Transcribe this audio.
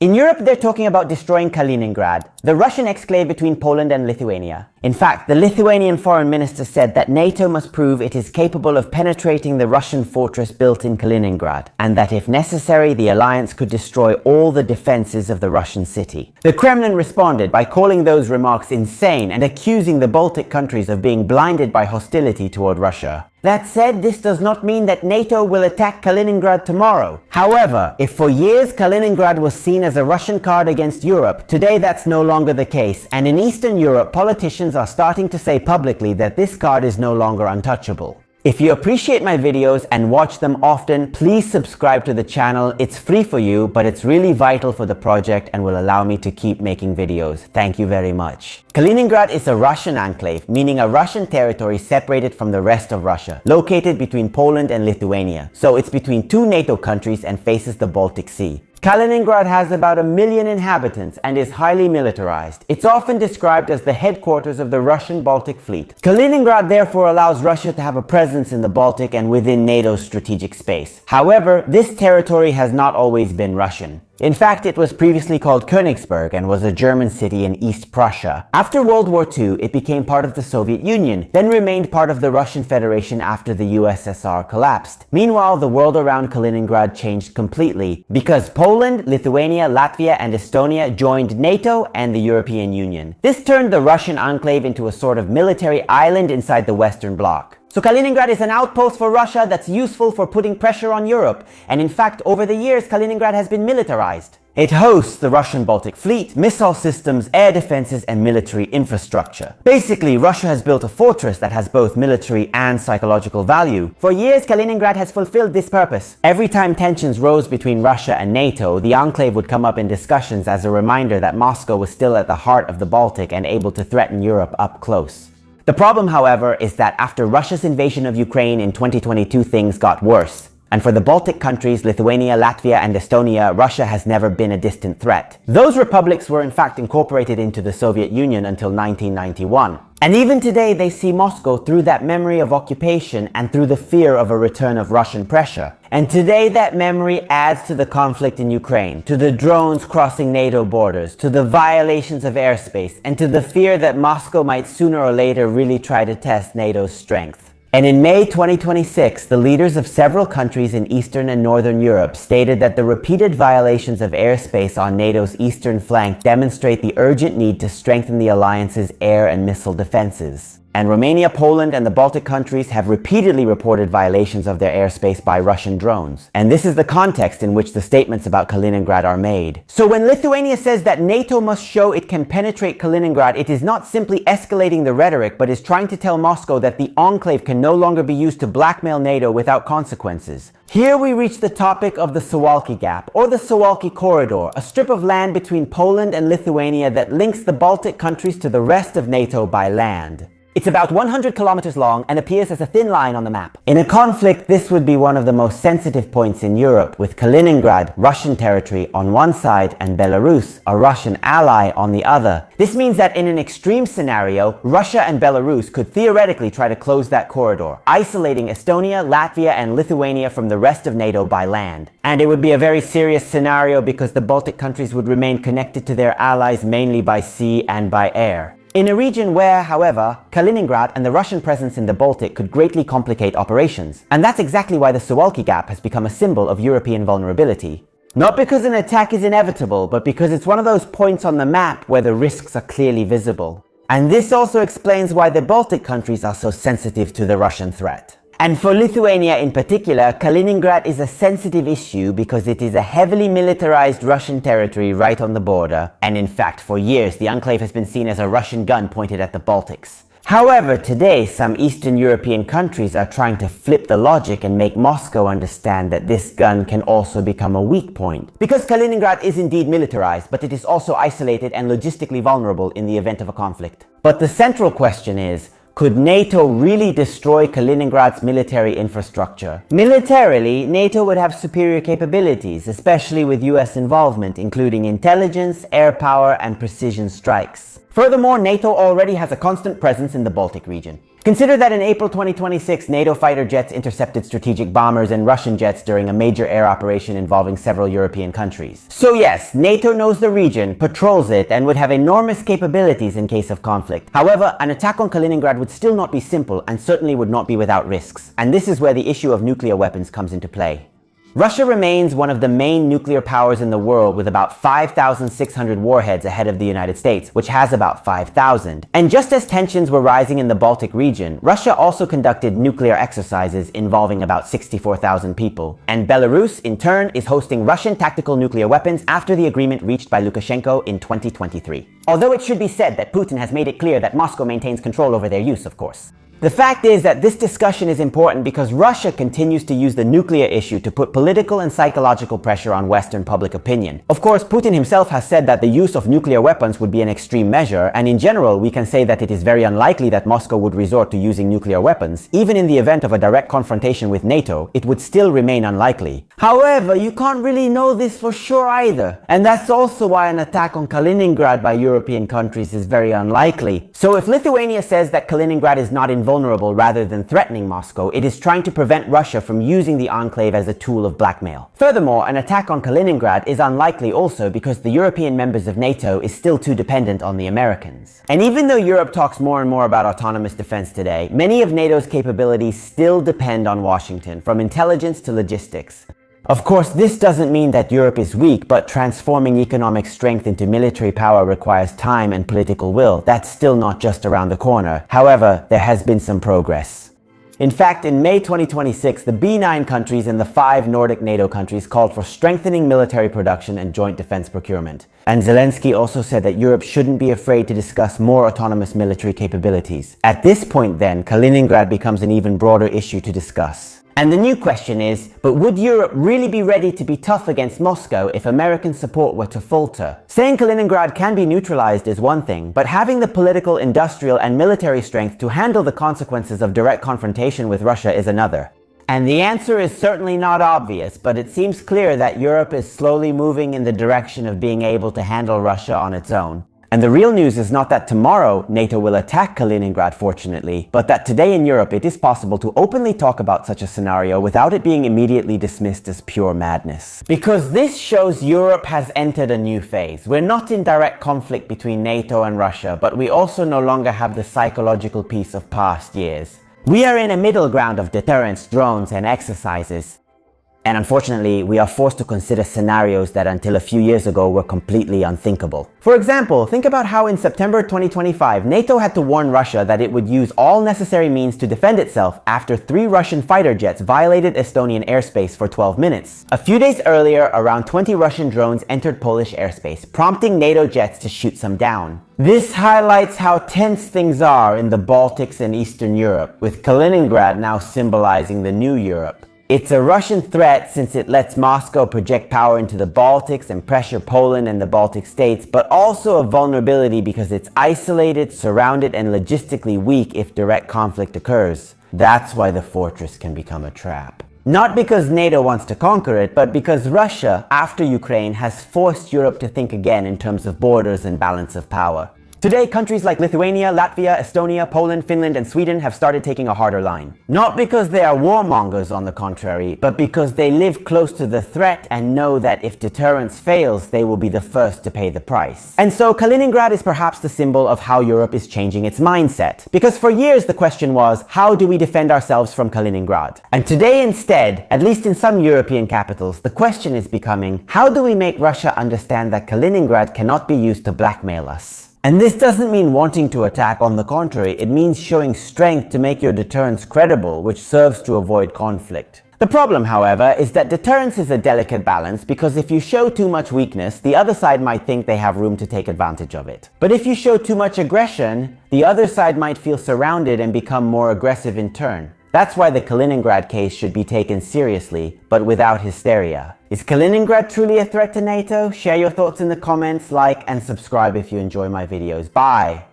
In Europe, they're talking about destroying Kaliningrad, the Russian exclave between Poland and Lithuania. In fact, the Lithuanian foreign minister said that NATO must prove it is capable of penetrating the Russian fortress built in Kaliningrad, and that if necessary, the alliance could destroy all the defenses of the Russian city. The Kremlin responded by calling those remarks insane and accusing the Baltic countries of being blinded by hostility toward Russia. That said, this does not mean that NATO will attack Kaliningrad tomorrow. However, if for years Kaliningrad was seen as a Russian card against Europe, today that's no longer the case, and in Eastern Europe, politicians are starting to say publicly that this card is no longer untouchable. If you appreciate my videos and watch them often, please subscribe to the channel. It's free for you, but it's really vital for the project and will allow me to keep making videos. Thank you very much. Kaliningrad is a Russian enclave, meaning a Russian territory separated from the rest of Russia, located between Poland and Lithuania. So it's between two NATO countries and faces the Baltic Sea. Kaliningrad has about 1 million inhabitants and is highly militarized. It's often described as the headquarters of the Russian Baltic Fleet. Kaliningrad therefore allows Russia to have a presence in the Baltic and within NATO's strategic space. However, this territory has not always been Russian. In fact, it was previously called Königsberg and was a German city in East Prussia. After World War II, it became part of the Soviet Union, then remained part of the Russian Federation after the USSR collapsed. Meanwhile, the world around Kaliningrad changed completely because Poland, Lithuania, Latvia, and Estonia joined NATO and the European Union. This turned the Russian enclave into a sort of military island inside the Western Bloc. So Kaliningrad is an outpost for Russia that's useful for putting pressure on Europe, and in fact, over the years, Kaliningrad has been militarized. It hosts the Russian Baltic Fleet, missile systems, air defenses, and military infrastructure. Basically, Russia has built a fortress that has both military and psychological value. For years, Kaliningrad has fulfilled this purpose. Every time tensions rose between Russia and NATO, the enclave would come up in discussions as a reminder that Moscow was still at the heart of the Baltic and able to threaten Europe up close. The problem, however, is that after Russia's invasion of Ukraine in 2022, things got worse. And for the Baltic countries, Lithuania, Latvia, and Estonia, Russia has never been a distant threat. Those republics were in fact incorporated into the Soviet Union until 1991. And even today, they see Moscow through that memory of occupation and through the fear of a return of Russian pressure. And today, that memory adds to the conflict in Ukraine, to the drones crossing NATO borders, to the violations of airspace, and to the fear that Moscow might sooner or later really try to test NATO's strength. And in May 2026, the leaders of several countries in Eastern and Northern Europe stated that the repeated violations of airspace on NATO's eastern flank demonstrate the urgent need to strengthen the alliance's air and missile defenses. And Romania, Poland, and the Baltic countries have repeatedly reported violations of their airspace by Russian drones. And this is the context in which the statements about Kaliningrad are made. So when Lithuania says that NATO must show it can penetrate Kaliningrad, it is not simply escalating the rhetoric, but is trying to tell Moscow that the enclave can no longer be used to blackmail NATO without consequences. Here we reach the topic of the Suwalki Gap, or the Suwalki Corridor, a strip of land between Poland and Lithuania that links the Baltic countries to the rest of NATO by land. It's about 100 kilometers long and appears as a thin line on the map. In a conflict, this would be one of the most sensitive points in Europe, with Kaliningrad, Russian territory, on one side and Belarus, a Russian ally, on the other. This means that in an extreme scenario, Russia and Belarus could theoretically try to close that corridor, isolating Estonia, Latvia, and Lithuania from the rest of NATO by land. And it would be a very serious scenario because the Baltic countries would remain connected to their allies mainly by sea and by air. In a region where, however, Kaliningrad and the Russian presence in the Baltic could greatly complicate operations. And that's exactly why the Suwalki Gap has become a symbol of European vulnerability. Not because an attack is inevitable, but because it's one of those points on the map where the risks are clearly visible. And this also explains why the Baltic countries are so sensitive to the Russian threat. And for Lithuania in particular, Kaliningrad is a sensitive issue because it is a heavily militarized Russian territory right on the border. And in fact, for years, the enclave has been seen as a Russian gun pointed at the Baltics. However, today, some Eastern European countries are trying to flip the logic and make Moscow understand that this gun can also become a weak point. Because Kaliningrad is indeed militarized, but it is also isolated and logistically vulnerable in the event of a conflict. But the central question is, could NATO really destroy Kaliningrad's military infrastructure? Militarily, NATO would have superior capabilities, especially with US involvement, including intelligence, air power, and precision strikes. Furthermore, NATO already has a constant presence in the Baltic region. Consider that in April 2026, NATO fighter jets intercepted strategic bombers and Russian jets during a major air operation involving several European countries. So yes, NATO knows the region, patrols it, and would have enormous capabilities in case of conflict. However, an attack on Kaliningrad would still not be simple and certainly would not be without risks. And this is where the issue of nuclear weapons comes into play. Russia remains one of the main nuclear powers in the world with about 5,600 warheads ahead of the United States, which has about 5,000. And just as tensions were rising in the Baltic region, Russia also conducted nuclear exercises involving about 64,000 people. And Belarus, in turn, is hosting Russian tactical nuclear weapons after the agreement reached by Lukashenko in 2023. Although it should be said that Putin has made it clear that Moscow maintains control over their use, of course. The fact is that this discussion is important because Russia continues to use the nuclear issue to put political and psychological pressure on Western public opinion. Of course, Putin himself has said that the use of nuclear weapons would be an extreme measure, and in general, we can say that it is very unlikely that Moscow would resort to using nuclear weapons. Even in the event of a direct confrontation with NATO, it would still remain unlikely. However, you can't really know this for sure either, and that's also why an attack on Kaliningrad by European countries is very unlikely. So if Lithuania says that Kaliningrad is not invulnerable rather than threatening Moscow, it is trying to prevent Russia from using the enclave as a tool of blackmail. Furthermore, an attack on Kaliningrad is unlikely also because the European members of NATO is still too dependent on the Americans. And even though Europe talks more and more about autonomous defense today, many of NATO's capabilities still depend on Washington, from intelligence to logistics. Of course, this doesn't mean that Europe is weak, but transforming economic strength into military power requires time and political will. That's still not just around the corner. However, there has been some progress. In fact, in May 2026, the B9 countries and the 5 Nordic NATO countries called for strengthening military production and joint defense procurement. And Zelensky also said that Europe shouldn't be afraid to discuss more autonomous military capabilities. At this point then, Kaliningrad becomes an even broader issue to discuss. And the new question is, but would Europe really be ready to be tough against Moscow if American support were to falter? Saying Kaliningrad can be neutralized is one thing, but having the political, industrial, and military strength to handle the consequences of direct confrontation with Russia is another. And the answer is certainly not obvious, but it seems clear that Europe is slowly moving in the direction of being able to handle Russia on its own. And the real news is not that tomorrow NATO will attack Kaliningrad, fortunately, but that today in Europe it is possible to openly talk about such a scenario without it being immediately dismissed as pure madness. Because this shows Europe has entered a new phase. We're not in direct conflict between NATO and Russia, but we also no longer have the psychological peace of past years. We are in a middle ground of deterrence, drones, and exercises. And unfortunately, we are forced to consider scenarios that until a few years ago were completely unthinkable. For example, think about how in September 2025, NATO had to warn Russia that it would use all necessary means to defend itself after 3 Russian fighter jets violated Estonian airspace for 12 minutes. A few days earlier, around 20 Russian drones entered Polish airspace, prompting NATO jets to shoot some down. This highlights how tense things are in the Baltics and Eastern Europe, with Kaliningrad now symbolizing the new Europe. It's a Russian threat since it lets Moscow project power into the Baltics and pressure Poland and the Baltic states, but also a vulnerability because it's isolated, surrounded, and logistically weak if direct conflict occurs. That's why the fortress can become a trap. Not because NATO wants to conquer it, but because Russia, after Ukraine, has forced Europe to think again in terms of borders and balance of power. Today, countries like Lithuania, Latvia, Estonia, Poland, Finland, and Sweden have started taking a harder line. Not because they are warmongers, on the contrary, but because they live close to the threat and know that if deterrence fails, they will be the first to pay the price. And so Kaliningrad is perhaps the symbol of how Europe is changing its mindset. Because for years the question was, how do we defend ourselves from Kaliningrad? And today instead, at least in some European capitals, the question is becoming, how do we make Russia understand that Kaliningrad cannot be used to blackmail us? And this doesn't mean wanting to attack, on the contrary, it means showing strength to make your deterrence credible, which serves to avoid conflict. The problem, however, is that deterrence is a delicate balance because if you show too much weakness, the other side might think they have room to take advantage of it. But if you show too much aggression, the other side might feel surrounded and become more aggressive in turn. That's why the Kaliningrad case should be taken seriously, but without hysteria. Is Kaliningrad truly a threat to NATO? Share your thoughts in the comments, like and subscribe if you enjoy my videos. Bye!